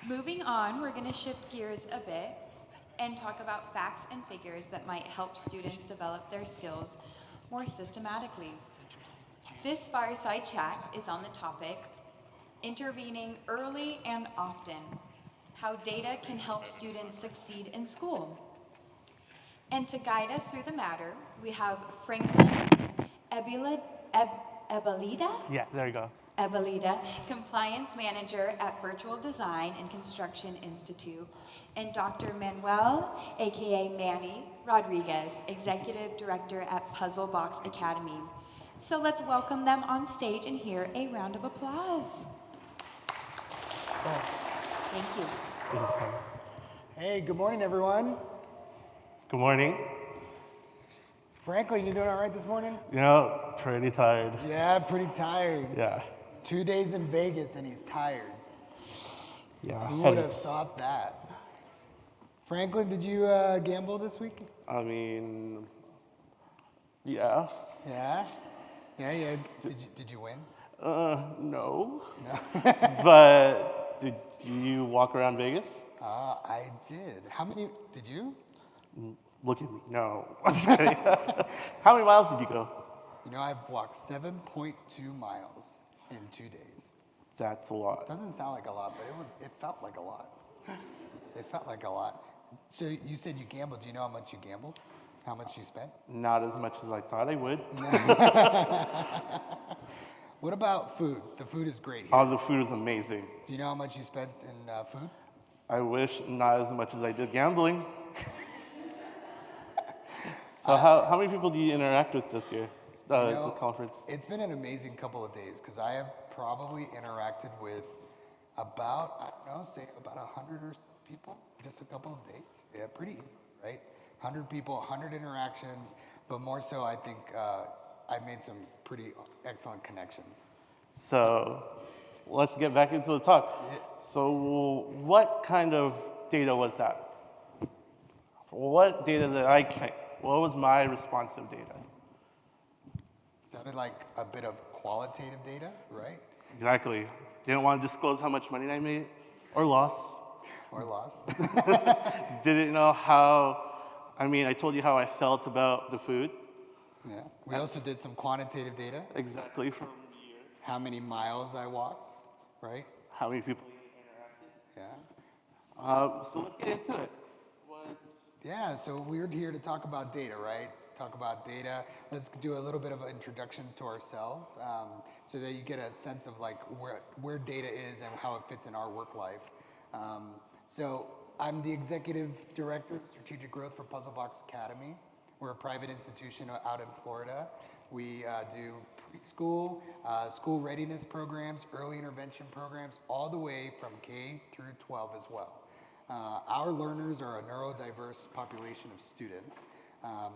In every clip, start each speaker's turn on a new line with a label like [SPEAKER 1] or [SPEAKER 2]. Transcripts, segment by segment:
[SPEAKER 1] Moving on, we're going to shift gears a bit and talk about facts and figures that might help students develop their skills more systematically. This fireside chat is on the topic intervening early and often, how data can help students succeed in school. And to guide us through the matter, we have Franklin Ebalida, Ebalida?
[SPEAKER 2] Yeah, there you go.
[SPEAKER 1] Ebalida, Compliance Manager at Virtual Design and Construction Institute, and Dr. Manuel, aka Manny Rodriguez, Executive Director at Puzzle Box Academy. So let's welcome them on stage and hear a round of applause. Thank you.
[SPEAKER 3] Hey, good morning, everyone.
[SPEAKER 2] Good morning.
[SPEAKER 3] Franklin, you doing all right this morning?
[SPEAKER 2] Pretty tired.
[SPEAKER 3] Yeah, pretty tired.
[SPEAKER 2] Yeah.
[SPEAKER 3] 2 days in Vegas and he's tired.
[SPEAKER 2] Yeah.
[SPEAKER 3] Who would have thought that? Franklin, did you gamble this week?
[SPEAKER 2] I mean, yeah.
[SPEAKER 3] Yeah? Yeah. Did you win?
[SPEAKER 2] No. But did you walk around Vegas?
[SPEAKER 3] I did. How many, did you?
[SPEAKER 2] Look at me. No. I'm just kidding. How many miles did you go?
[SPEAKER 3] I've walked 7.2 miles in 2 days.
[SPEAKER 2] That's a lot.
[SPEAKER 3] Doesn't sound like a lot, but it felt like a lot. It felt like a lot. So you said you gambled. Do you know how much you gambled? How much you spent?
[SPEAKER 2] Not as much as I thought I would.
[SPEAKER 3] What about food? The food is great here.
[SPEAKER 2] Oh, the food is amazing.
[SPEAKER 3] Do you know how much you spent in food?
[SPEAKER 2] I wish not as much as I did gambling. So how many people do you interact with this year, the conference?
[SPEAKER 3] It's been an amazing couple of days because I have probably interacted with about, say about 100 or so people, just a couple of days. Yeah, pretty easy, right? 100 people, 100 interactions, but more so I think I've made some pretty excellent connections.
[SPEAKER 2] So let's get back into the talk. So what kind of data was that? What data what was my responsive data?
[SPEAKER 3] Sounded like a bit of qualitative data, right?
[SPEAKER 2] Exactly. Didn't want to disclose how much money I made or lost.
[SPEAKER 3] Or lost.
[SPEAKER 2] Didn't know I told you how I felt about the food.
[SPEAKER 3] Yeah. We also did some quantitative data.
[SPEAKER 2] Exactly. From
[SPEAKER 3] How many miles I walked, right?
[SPEAKER 2] how many people
[SPEAKER 3] Yeah.
[SPEAKER 2] so let's get into it.
[SPEAKER 3] Yeah, so we're here to talk about data, right? Talk about data. Let's do a little bit of introductions to ourselves so that you get a sense of like where data is and how it fits in our work life. So I'm the Executive Director of Strategic Growth for Puzzle Box Academy. We're a private institution out in Florida. We do preschool, school readiness programs, early intervention programs, all the way from K through 12 as well. Our learners are a neurodiverse population of students.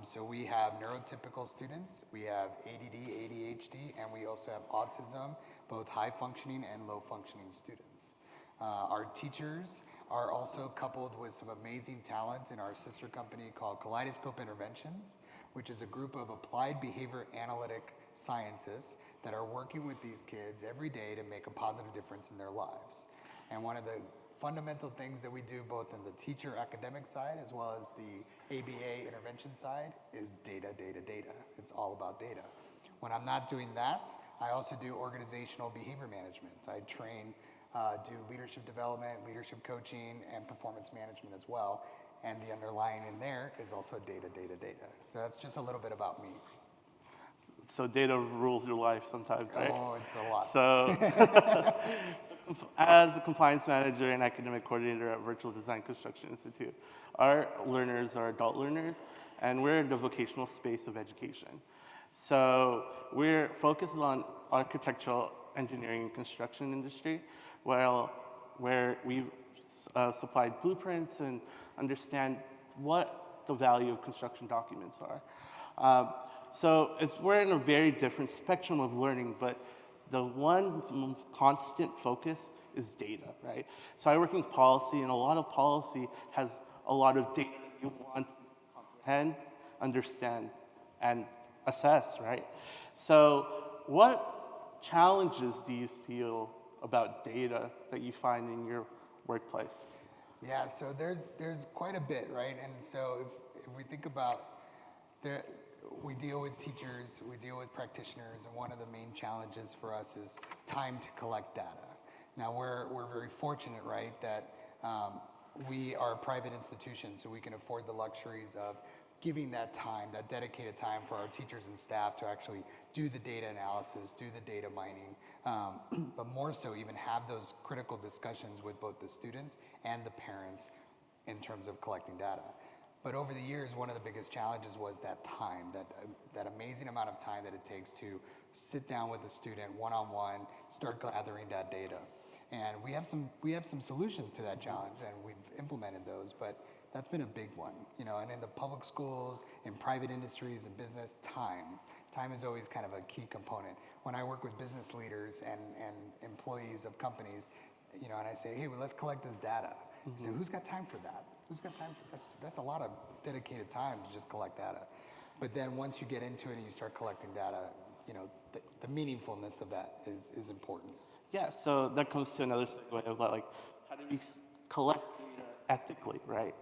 [SPEAKER 3] So we have neurotypical students, we have ADD, ADHD, and we also have autism, both high functioning and low functioning students. Our teachers are also coupled with some amazing talent in our sister company called Kaleidoscope Interventions, which is a group of applied behavior analytic scientists that are working with these kids every day to make a positive difference in their lives. And one of the fundamental things that we do both in the teacher academic side as well as the ABA intervention side is data. It's all about data. When I'm not doing that, I also do organizational behavior management. I train, do leadership development, leadership coaching, and performance management as well. And the underlying in there is also data. So that's just a little bit about me.
[SPEAKER 2] So data rules your life sometimes, right?
[SPEAKER 3] Oh, it's a lot.
[SPEAKER 2] So as the compliance manager and academic coordinator at Virtual Design Construction Institute, our learners are adult learners, and we're in the vocational space of education. So we're focused on architectural engineering and construction industry, where we've supplied blueprints and understand what the value of construction documents are. So we're in a very different spectrum of learning, but the one constant focus is data, right? So I work in policy, and a lot of policy has a lot of data you want to comprehend, understand, and assess, right? So what challenges do you feel about data that you find in your workplace?
[SPEAKER 3] Yeah, so there's quite a bit, right? And so if we think about we deal with teachers, we deal with practitioners, and one of the main challenges for us is time to collect data. Now we're very fortunate, right, that we are a private institution, so we can afford the luxuries of giving that time, that dedicated time for our teachers and staff to actually do the data analysis, do the data mining, but more so even have those critical discussions with both the students and the parents in terms of collecting data. But over the years, one of the biggest challenges was that time, that amazing amount of time that it takes to sit down with a student one-on-one, start gathering that data. And we have some solutions to that challenge, and we've implemented those, but that's been a big one, you know. And in the public schools, in private industries and business, time is always kind of a key component. When I work with business leaders and employees of companies, you know, and I say, hey, well, let's collect this data. So who's got time for that? Who's got time for that's a lot of dedicated time to just collect data. But then once you get into it and you start collecting data, you know, the meaningfulness of that is important.
[SPEAKER 2] Yeah, so that comes to another segue about like, how do we collect data ethically, right?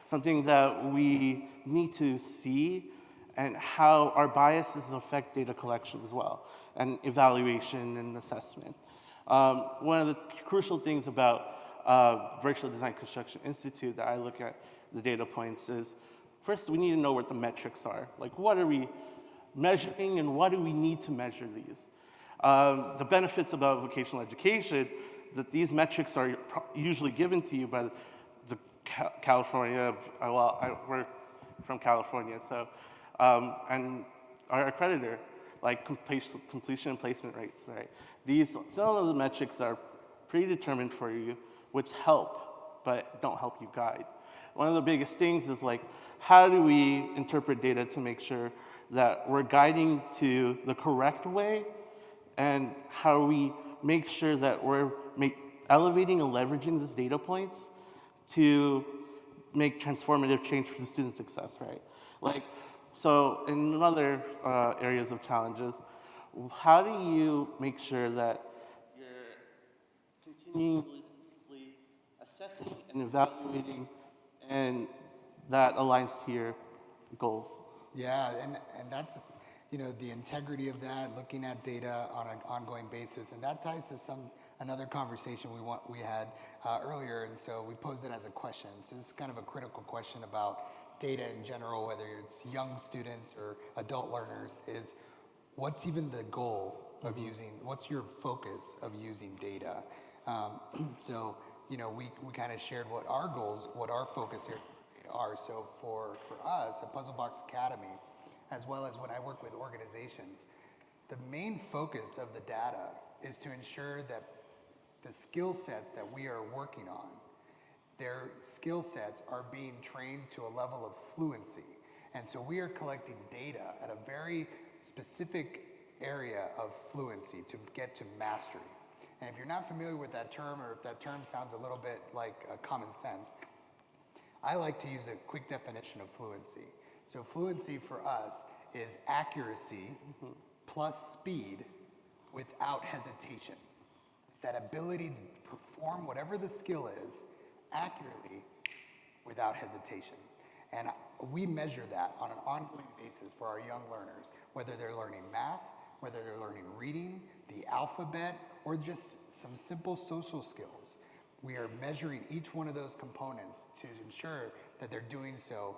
[SPEAKER 2] Something that we need to see, and how our biases affect data collection as well, and evaluation and assessment. One of the crucial things about Virtual Design Construction Institute that I look at the data points is, first we need to know what the metrics are. Like, what are we measuring and what do we need to measure these? The benefits about vocational education, that these metrics are usually given to you by the California, we're from California, so, and our accreditor, like completion and placement rates, right? Some of the metrics are predetermined for you, which help, but don't help you guide. One of the biggest things is like, how do we interpret data to make sure that we're guiding to the correct way, and how we make sure that we're elevating and leveraging these data points to make transformative change for the student success, right? Like, so in other areas of challenges, how do you make sure that you're continuously assessing and evaluating, and that aligns to your goals?
[SPEAKER 3] Yeah, and that's, you know, the integrity of that, looking at data on an ongoing basis, and that ties to another conversation we had earlier, and so we posed it as a question. So this is kind of a critical question about data in general, whether it's young students or adult learners, is what's even the goal of using, what's your focus of using data? So, you know, we kind of shared what our goals, what our focus here are. So for us at Puzzle Box Academy, as well as when I work with organizations, the main focus of the data is to ensure that the skill sets that we are working on, their skill sets are being trained to a level of fluency. And so we are collecting data at a very specific area of fluency to get to mastery. And if you're not familiar with that term, or if that term sounds a little bit like common sense, I like to use a quick definition of fluency. So fluency for us is accuracy plus speed without hesitation. It's that ability to perform whatever the skill is accurately without hesitation. And we measure that on an ongoing basis for our young learners, whether they're learning math, whether they're learning reading, the alphabet, or just some simple social skills. We are measuring each one of those components to ensure that they're doing so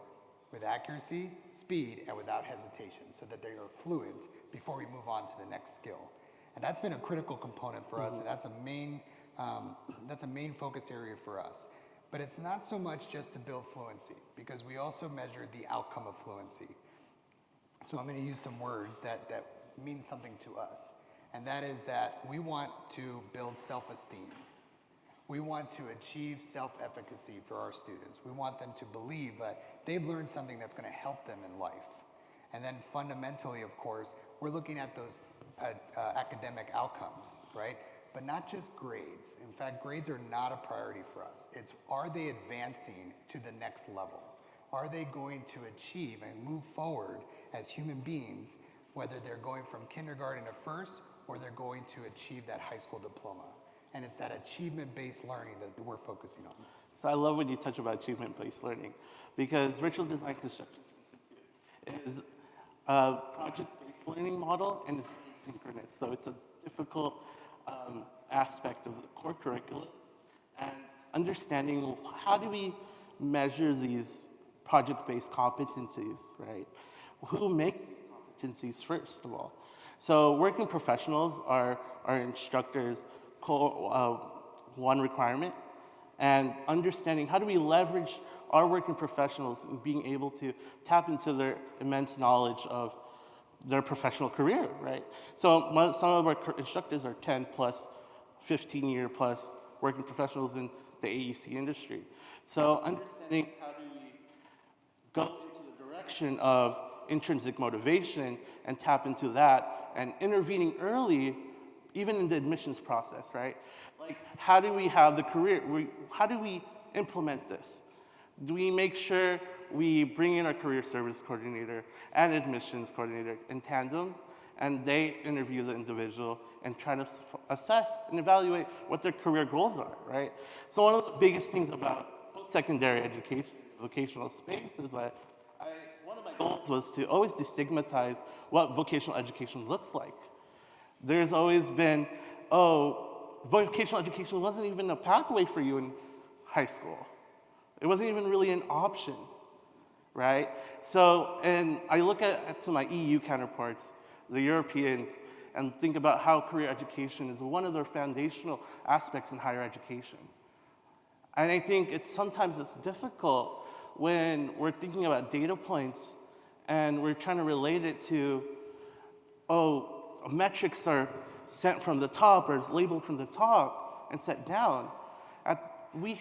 [SPEAKER 3] with accuracy, speed, and without hesitation, so that they are fluent before we move on to the next skill. And that's been a critical component for us, and that's a main focus area for us. But it's not so much just to build fluency, because we also measure the outcome of fluency. So I'm going to use some words that mean something to us, and that is that we want to build self-esteem. We want to achieve self-efficacy for our students. We want them to believe that they've learned something that's going to help them in life. And then fundamentally, of course, we're looking at those academic outcomes, right? But not just grades. In fact, grades are not a priority for us. It's, are they advancing to the next level? Are they going to achieve and move forward as human beings, whether they're going from kindergarten to first, or they're going to achieve that high school diploma? and it's that achievement-based learning that we're focusing on.
[SPEAKER 2] So I love when you touch about achievement-based learning, because virtual design construction is a project-based learning model, and it's synchronous. So it's a difficult aspect of the core curriculum, and understanding how do we measure these project-based competencies, right? Who make these competencies first of all? So working professionals are instructors' one requirement, and understanding how do we leverage our working professionals in being able to tap into their immense knowledge of their professional career, right? So some of our instructors are 10 plus, 15 year plus working professionals in the AEC industry. So understanding how do we go into the direction of intrinsic motivation and tap into that, and intervening early, even in the admissions process, right? Like, how do we have the career, how do we implement this? Do we make sure we bring in our career service coordinator and admissions coordinator in tandem, and they interview the individual and try to assess and evaluate what their career goals are, right? So one of the biggest things about post-secondary education, vocational space, is that one of my goals was to always destigmatize what vocational education looks like. There's always been, oh, vocational education wasn't even a pathway for you in high school. It wasn't even really an option, right? So, and I look to my EU counterparts, the Europeans, and think about how career education is one of their foundational aspects in higher education. And I think sometimes it's difficult when we're thinking about data points and we're trying to relate it to, oh, metrics are sent from the top or is labeled from the top and set down. We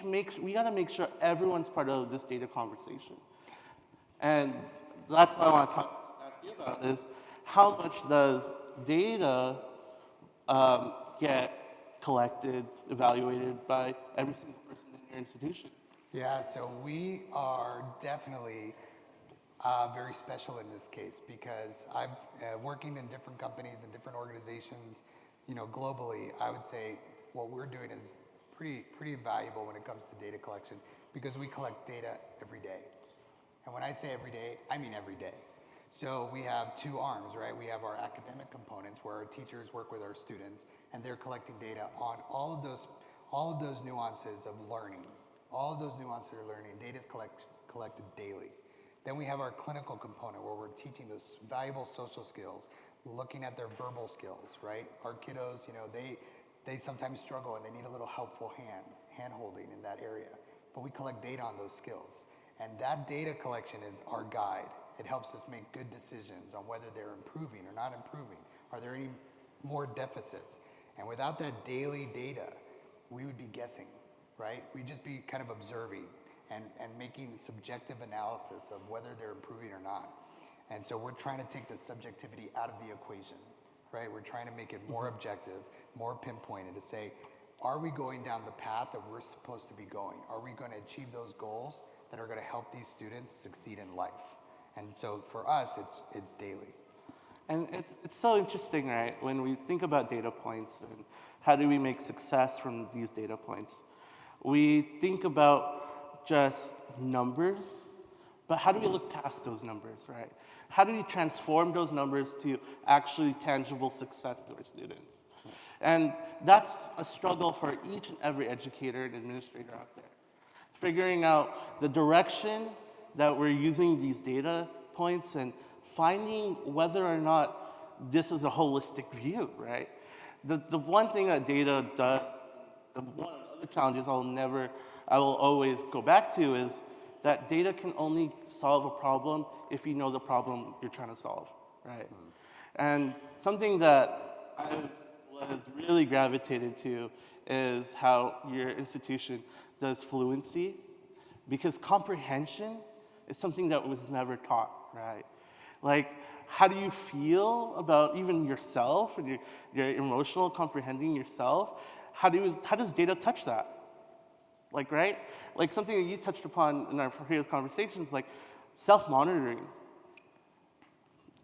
[SPEAKER 2] gotta make sure everyone's part of this data conversation. And that's what I want to ask you about is, how much does data get collected, evaluated by every single person in your institution?
[SPEAKER 3] Yeah, so we are definitely very special in this case, because I've working in different companies and different organizations, globally. I would say what we're doing is pretty valuable when it comes to data collection, because we collect data every day. And when I say every day, I mean every day. So we have two arms, right? We have our academic components where our teachers work with our students, and they're collecting data on all of those nuances of learning. All of those nuances of learning, data is collected daily. Then we have our clinical component where we're teaching those valuable social skills, looking at their verbal skills, right? Our kiddos, they sometimes struggle and they need a little helpful hand holding in that area. But we collect data on those skills. And that data collection is our guide. It helps us make good decisions on whether they're improving or not improving. Are there any more deficits? And without that daily data, we would be guessing, right? We'd just be kind of observing and making subjective analysis of whether they're improving or not. And so we're trying to take the subjectivity out of the equation, right? We're trying to make it more objective, more pinpointed, to say, are we going down the path that we're supposed to be going? Are we going to achieve those goals that are going to help these students succeed in life? And so for us, it's daily.
[SPEAKER 2] And it's so interesting, right? When we think about data points and how do we make success from these data points, we think about just numbers, but how do we look past those numbers, right? How do we transform those numbers to actually tangible success to our students? And that's a struggle for each and every educator and administrator out there. Figuring out the direction that we're using these data points and finding whether or not this is a holistic view, right? The one thing that data does, one of the challenges I will always go back to is that data can only solve a problem if you know the problem you're trying to solve, right? And something that I was really gravitated to is how your institution does fluency, because comprehension is something that was never taught, right? Like, how do you feel about even yourself and your emotional comprehending yourself? How does data touch that? Like, right? Like something that you touched upon in our previous conversations, like self-monitoring.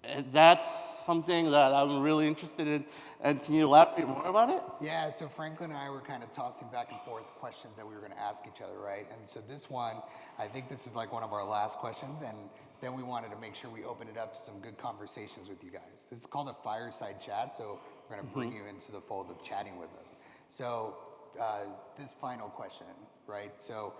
[SPEAKER 2] That's something that I'm really interested in. And can you elaborate more about it?
[SPEAKER 3] Yeah, so Franklin and I were kind of tossing back and forth questions that we were going to ask each other, right? And so this one, I think this is like one of our last questions, and then we wanted to make sure we open it up to some good conversations with you guys. This is called a fireside chat, so we're going to bring you into the fold of chatting with us. So this final question, right? So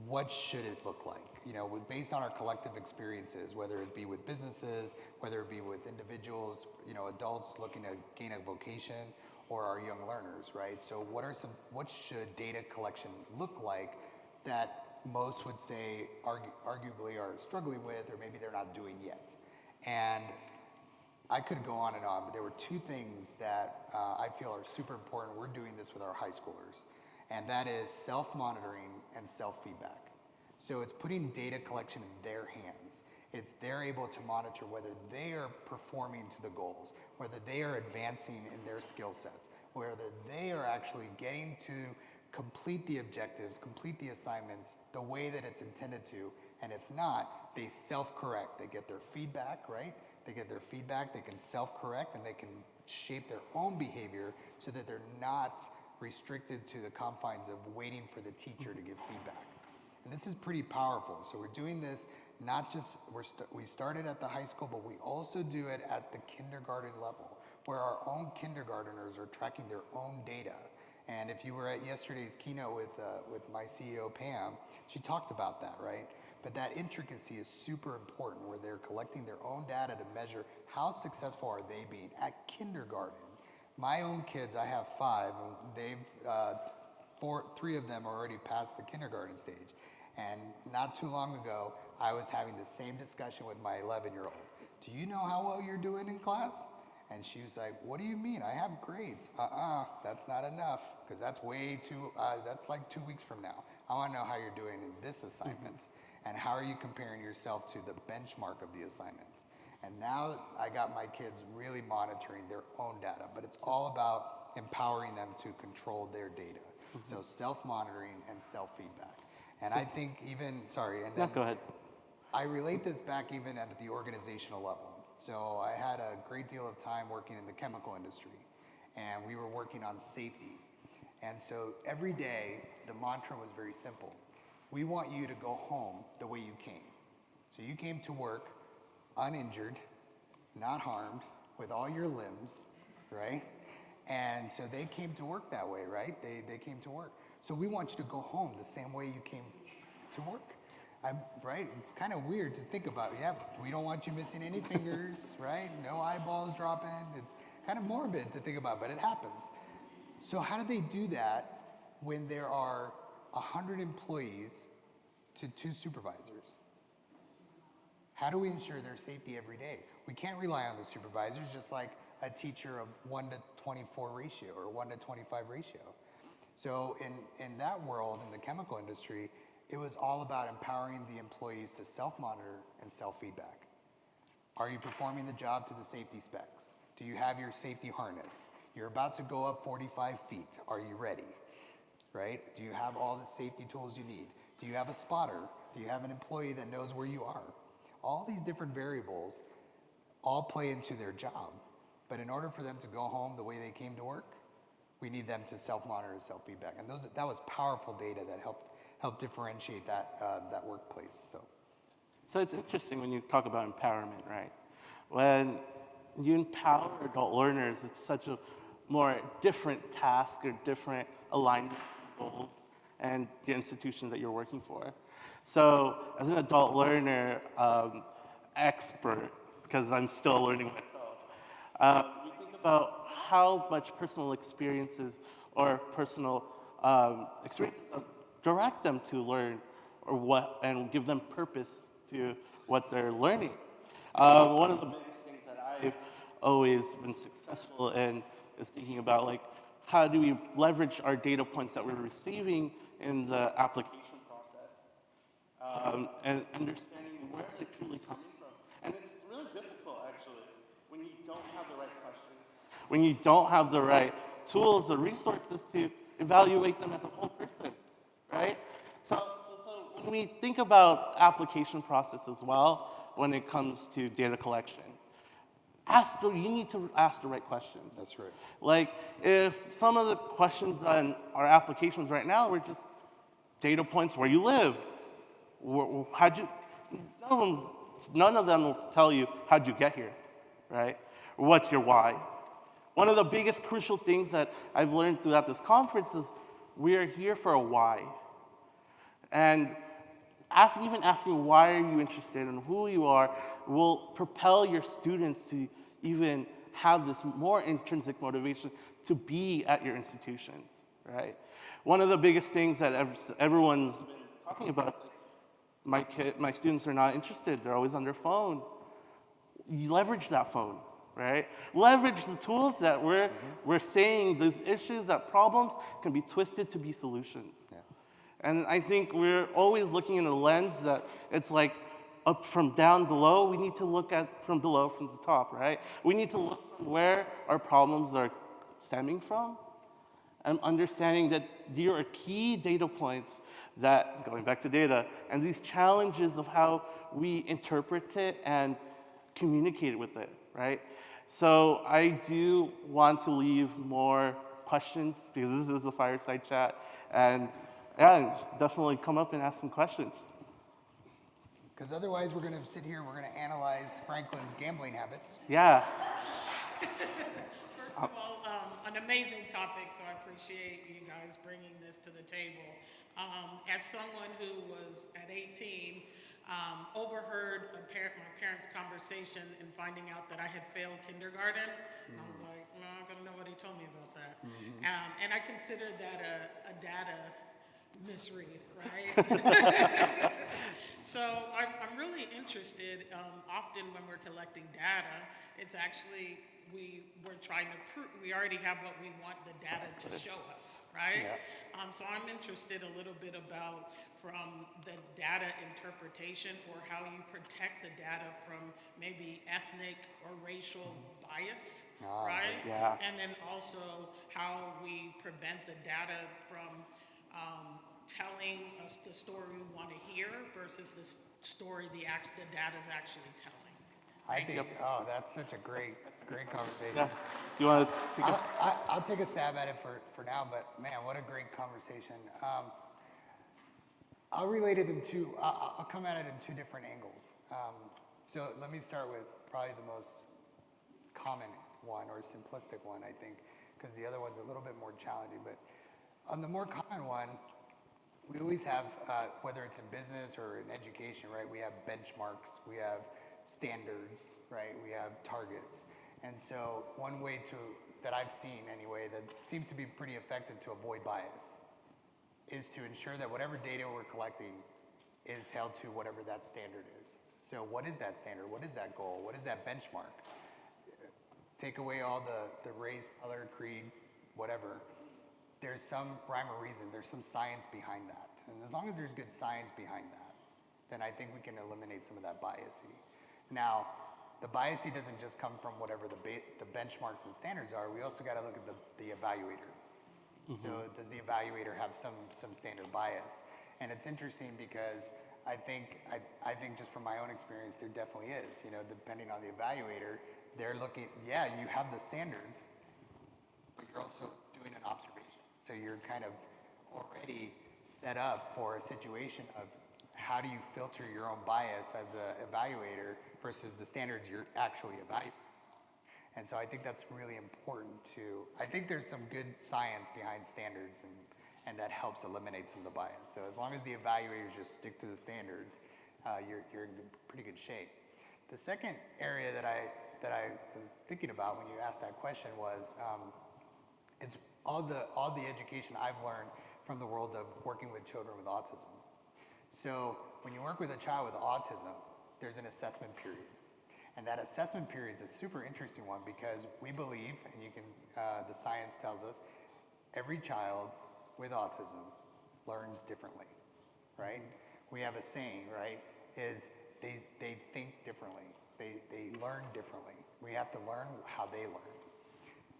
[SPEAKER 3] what should it look like? You know, based on our collective experiences, whether it be with businesses, whether it be with individuals, you know, adults looking to gain a vocation, or our young learners, right? So what should data collection look like that most would say arguably are struggling with, or maybe they're not doing yet? And I could go on and on, but there were two things that I feel are super important. We're doing this with our high schoolers, and that is self-monitoring and self-feedback. So it's putting data collection in their hands. It's they're able to monitor whether they are performing to the goals, whether they are advancing in their skill sets, whether they are actually getting to complete the objectives, complete the assignments the way that it's intended to, and if not, they self-correct. They get their feedback, right? They get their feedback, they can self-correct, and they can shape their own behavior so that they're not restricted to the confines of waiting for the teacher to give feedback. And this is pretty powerful. So we're doing this not just, we started at the high school, but we also do it at the kindergarten level, where our own kindergarteners are tracking their own data. And if you were at yesterday's keynote with my CEO, Pam, she talked about that, right? But that intricacy is super important, where they're collecting their own data to measure how successful are they being at kindergarten. My own kids, I have 5, and they've, 3 of them already passed the kindergarten stage. And not too long ago, I was having the same discussion with my 11-year-old. Do you know how well you're doing in class? And she was like, what do you mean? I have grades. That's not enough, because that's way too, that's like 2 weeks from now. I want to know how you're doing in this assignment. And how are you comparing yourself to the benchmark of the assignment? And now I got my kids really monitoring their own data, but it's all about empowering them to control their data. So self-monitoring and self-feedback. And I think even, sorry, and then
[SPEAKER 2] Go ahead.
[SPEAKER 3] I relate this back even at the organizational level. So I had a great deal of time working in the chemical industry, and we were working on safety. And so every day, the mantra was very simple. We want you to go home the way you came. So you came to work uninjured, not harmed, with all your limbs, right? And so they came to work that way, right? They came to work. So we want you to go home the same way you came to work. Right? It's kind of weird to think about. Yeah, we don't want you missing any fingers, right? No eyeballs dropping. It's kind of morbid to think about, but it happens. So how do they do that when there are 100 employees to 2 supervisors? How do we ensure their safety every day? We can't rely on the supervisors, just like a teacher of 1:24 ratio or 1:25 ratio. So in that world, in the chemical industry, it was all about empowering the employees to self-monitor and self-feedback. Are you performing the job to the safety specs? Do you have your safety harness? You're about to go up 45 feet. Are you ready? Right? Do you have all the safety tools you need? Do you have a spotter? Do you have an employee that knows where you are? All these different variables all play into their job. But in order for them to go home the way they came to work, we need them to self-monitor and self-feedback. And that was powerful data that helped differentiate that workplace.
[SPEAKER 2] So it's interesting when you talk about empowerment, right? When you empower adult learners, it's such a more different task or different alignment goals and the institution that you're working for. So as an adult learner expert, because I'm still learning myself, we think about how much personal experiences or personal experiences direct them to learn or what, and give them purpose to what they're learning. One of the biggest things that I've always been successful in is thinking about, like, how do we leverage our data points that we're receiving in the application process, and understanding where they're truly coming from. And it's really difficult, actually, when you don't have the right questions, when you don't have the right tools or resources to evaluate them as a whole person, right? So when we think about application process as well, when it comes to data collection, you need to ask the right questions.
[SPEAKER 3] That's right.
[SPEAKER 2] Like, if some of the questions on our applications right now were just data points where you live, how'd you, none of them will tell you how'd you get here, right? Or what's your why? One of the biggest crucial things that I've learned throughout this conference is we are here for a why. And even asking why are you interested and who you are will propel your students to even have this more intrinsic motivation to be at your institutions, right? One of the biggest things that everyone's been talking about, my students are not interested, they're always on their phone. You leverage that phone, right? Leverage the tools that we're saying those issues, that problems can be twisted to be solutions.
[SPEAKER 3] Yeah.
[SPEAKER 2] And I think we're always looking in a lens that it's like up from down below. We need to look at from below from the top, right? We need to look where our problems are stemming from and understanding that there are key data points that, going back to data, and these challenges of how we interpret it and communicate with it, right? So I do want to leave more questions because this is a fireside chat. And yeah, definitely come up and ask some questions.
[SPEAKER 3] Because otherwise, we're going to sit here and we're going to analyze Franklin's gambling habits.
[SPEAKER 2] Yeah.
[SPEAKER 4] First of all, an amazing topic, so I appreciate you guys bringing this to the table. As someone who was at 18, overheard my parents' conversation and finding out that I had failed kindergarten, I was like, no, I'm gonna know what he told me about that. And I considered that a data misread, right? So I'm really interested, often when we're collecting data, it's actually, we're trying to prove, we already have what we want the data to show us, right?
[SPEAKER 3] Yeah.
[SPEAKER 4] So I'm interested a little bit about from the data interpretation or how you protect the data from maybe ethnic or racial bias, right?
[SPEAKER 2] Yeah.
[SPEAKER 4] And then also how we prevent the data from telling us the story we want to hear versus the story the data is actually telling.
[SPEAKER 3] I think, that's such a great conversation.
[SPEAKER 2] Yeah. You want to take a...
[SPEAKER 3] I'll take a stab at it for now, but man, what a great conversation. I'll relate it I'll come at it in two different angles. So let me start with probably the most common one or simplistic one, I think, because the other one's a little bit more challenging. But on the more common one, we always have, whether it's in business or in education, right? We have benchmarks, we have standards, right? We have targets. And so one way that I've seen anyway, that seems to be pretty effective to avoid bias is to ensure that whatever data we're collecting is held to whatever that standard is. So what is that standard? What is that goal? What is that benchmark? Take away all the race, color, creed, whatever. There's some rhyme or reason, there's some science behind that. And as long as there's good science behind that, then I think we can eliminate some of that bias. Now, the bias doesn't just come from whatever the benchmarks and standards are. We also got to look at the evaluator. So does the evaluator have some standard bias? And it's interesting because I think just from my own experience, there definitely is. You know, depending on the evaluator, they're looking, yeah, you have the standards, but you're also doing an observation. So you're kind of already set up for a situation of how do you filter your own bias as an evaluator versus the standards you're actually evaluating. And so I think that's really important I think there's some good science behind standards and that helps eliminate some of the bias. So as long as the evaluators just stick to the standards, you're in pretty good shape. The second area that I was thinking about when you asked that question was, is all the education I've learned from the world of working with children with autism. So when you work with a child with autism, there's an assessment period. And that assessment period is a super interesting one because we believe, and the science tells us, every child with autism learns differently, right? We have a saying, right, is they think differently. They learn differently. We have to learn how they learn.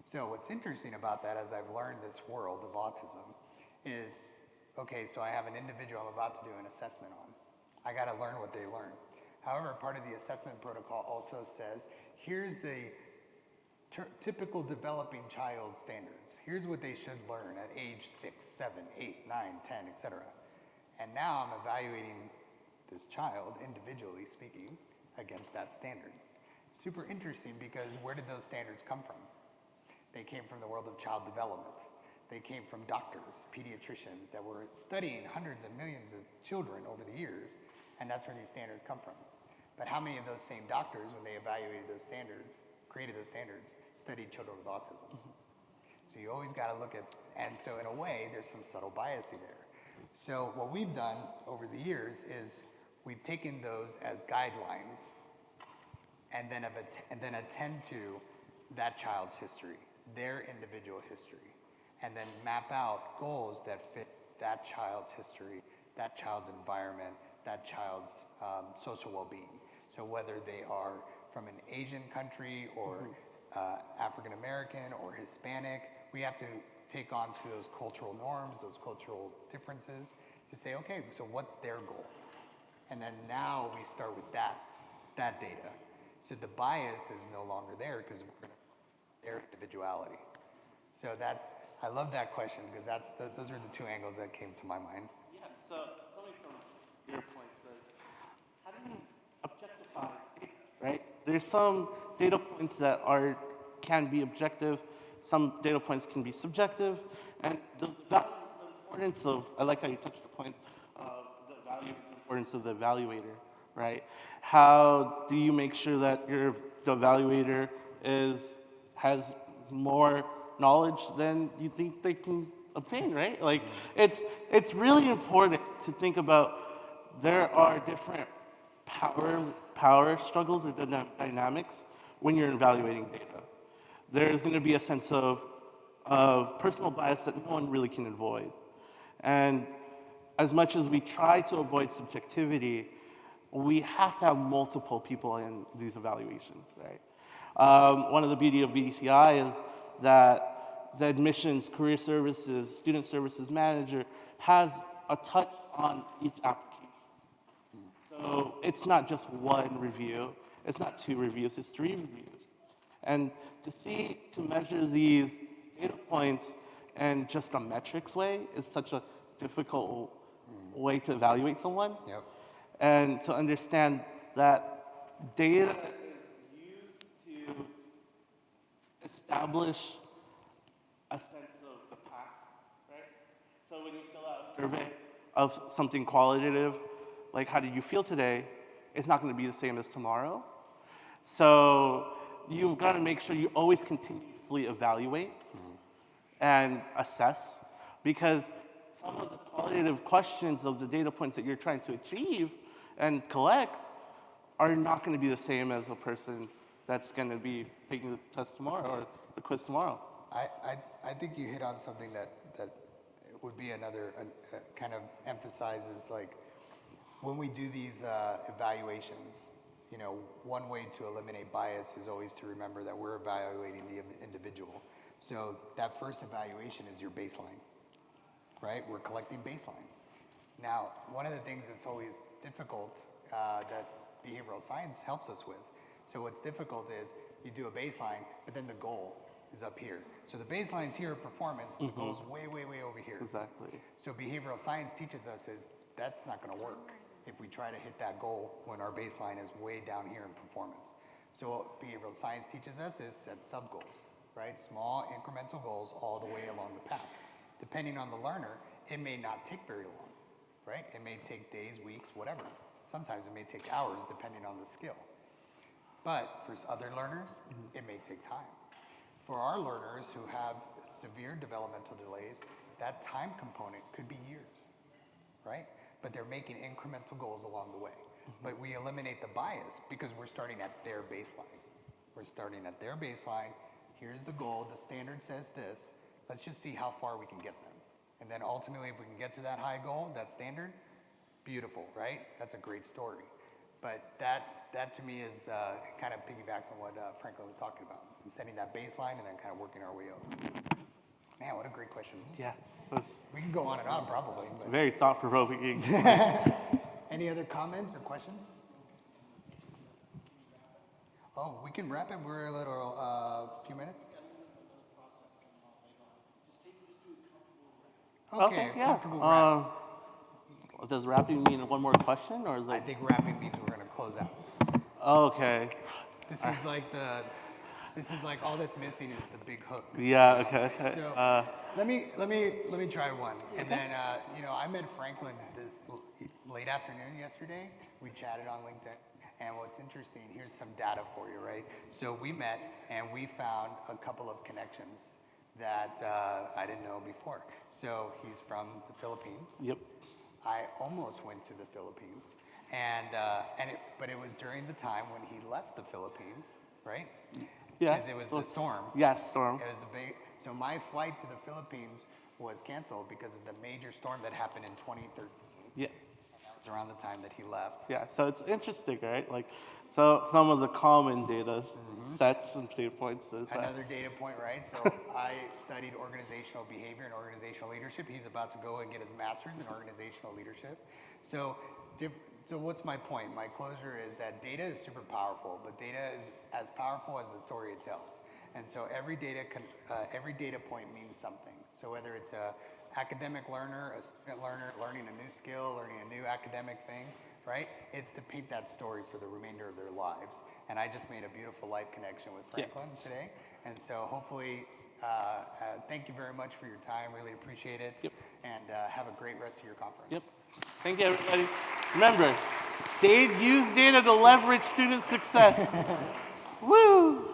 [SPEAKER 3] So what's interesting about that, as I've learned this world of autism, is, okay, so I have an individual I'm about to do an assessment on. I got to learn what they learn. However, part of the assessment protocol also says, here's the typical developing child standards. Here's what they should learn at age 6, 7, 8, 9, 10, etc. And now I'm evaluating this child, individually speaking, against that standard. Super interesting, because where did those standards come from? They came from the world of child development. They came from doctors, pediatricians that were studying hundreds and millions of children over the years, and that's where these standards come from. But how many of those same doctors, when they evaluated those standards, created those standards, studied children with autism? So you always got to look at, and so in a way, there's some subtle bias there. So what we've done over the years is we've taken those as guidelines and then attend to that child's history, their individual history, and then map out goals that fit that child's history, that child's environment, that child's social well-being. So whether they are from an Asian country or African American or Hispanic, we have to take on to those cultural norms, those cultural differences, to say, okay, so what's their goal? And then now we start with that data. So the bias is no longer there, because we're going to their individuality. So I love that question, because those are the two angles that came to my mind.
[SPEAKER 2] Yeah, so coming from your point, how do you objectify data, right? There's some data points that can be objective, some data points can be subjective, and the importance of, I like how you touched the point of the importance of the evaluator, right? How do you make sure that the evaluator has more knowledge than you think they can obtain, right? Like, it's really important to think about, there are different power struggles or dynamics when you're evaluating data. There's going to be a sense of personal bias that no one really can avoid. And as much as we try to avoid subjectivity, we have to have multiple people in these evaluations, right? One of the beauty of VDCI is that the admissions, career services, student services manager has a touch on each application. So it's not just one review, it's not 2 reviews, it's 3 reviews. And to measure these data points in just a metrics way is such a difficult way to evaluate someone.
[SPEAKER 3] Yep.
[SPEAKER 2] And to understand that data is used to establish a sense of the past, right? So when you fill out a survey of something qualitative, like how did you feel today, it's not going to be the same as tomorrow. So you've got to make sure you always continuously evaluate and assess, because some of the qualitative questions of the data points that you're trying to achieve and collect are not going to be the same as a person that's going to be taking the test tomorrow or the quiz tomorrow.
[SPEAKER 3] I think you hit on something that would be another kind of emphasizes, like, when we do these evaluations, one way to eliminate bias is always to remember that we're evaluating the individual. So that first evaluation is your baseline, right? We're collecting baseline. Now, one of the things that's always difficult that behavioral science helps us with, so what's difficult is you do a baseline, but then the goal is up here. So the baseline's here, performance, the goal's way, way, way over here.
[SPEAKER 2] Exactly.
[SPEAKER 3] So behavioral science teaches us is that's not gonna work if we try to hit that goal when our baseline is way down here in performance. So what behavioral science teaches us is set sub-goals, right? Small incremental goals all the way along the path. Depending on the learner, it may not take very long, right? It may take days, weeks, whatever. Sometimes it may take hours depending on the skill. But for other learners, it may take time. For our learners who have severe developmental delays, that time component could be years, right? But they're making incremental goals along the way. But we eliminate the bias because we're starting at their baseline. We're starting at their baseline. Here's the goal. The standard says this. Let's just see how far we can get them. And then ultimately, if we can get to that high goal, that standard, beautiful, right? That's a great story. But that to me is kind of piggybacks on what Franklin was talking about, and setting that baseline and then kind of working our way up. Man, what a great question.
[SPEAKER 2] Yeah,
[SPEAKER 3] We can go on and on probably. But.
[SPEAKER 2] very thought-provoking.
[SPEAKER 3] Any other comments or questions? Oh, we can wrap it. We're a little, few minutes. Okay,
[SPEAKER 2] yeah.
[SPEAKER 3] comfortable wrap.
[SPEAKER 2] Does rapping mean one more question, or is
[SPEAKER 3] I
[SPEAKER 2] it?
[SPEAKER 3] think wrapping means we're gonna close out.
[SPEAKER 2] Okay.
[SPEAKER 3] This is like all that's missing is the big hook.
[SPEAKER 2] Yeah. Okay.
[SPEAKER 3] So let me try one. And then I met Franklin this late afternoon yesterday. We chatted on LinkedIn. And what's interesting, here's some data for you, right? So we met and we found a couple of connections that I didn't know before. So he's from the Philippines.
[SPEAKER 2] Yep.
[SPEAKER 3] I almost went to the Philippines, but it was during the time when he left the Philippines, right?
[SPEAKER 2] Yeah.
[SPEAKER 3] Because it was the storm.
[SPEAKER 2] Yes, storm.
[SPEAKER 3] It was the big. So my flight to the Philippines was canceled because of the major storm that happened in 2013.
[SPEAKER 2] Yeah.
[SPEAKER 3] That was around the time that he left.
[SPEAKER 2] Yeah. So it's interesting, right? Like, so some of the common data sets and data points is that.
[SPEAKER 3] Another data point, right? So I studied organizational behavior and organizational leadership. He's about to go and get his master's in organizational leadership. So what's my point? My closure is that data is super powerful, but data is as powerful as the story it tells. And so every data point means something. So whether it's a academic learner, a student learner, learning a new skill, learning a new academic thing, right? It's to paint that story for the remainder of their lives. And I just made a beautiful life connection with Franklin today. And so hopefully, thank you very much for your time. Really appreciate it.
[SPEAKER 2] Yep.
[SPEAKER 3] And have a great rest of your conference.
[SPEAKER 2] Yep. Thank you, everybody. Remember, use data to leverage student success. Woo!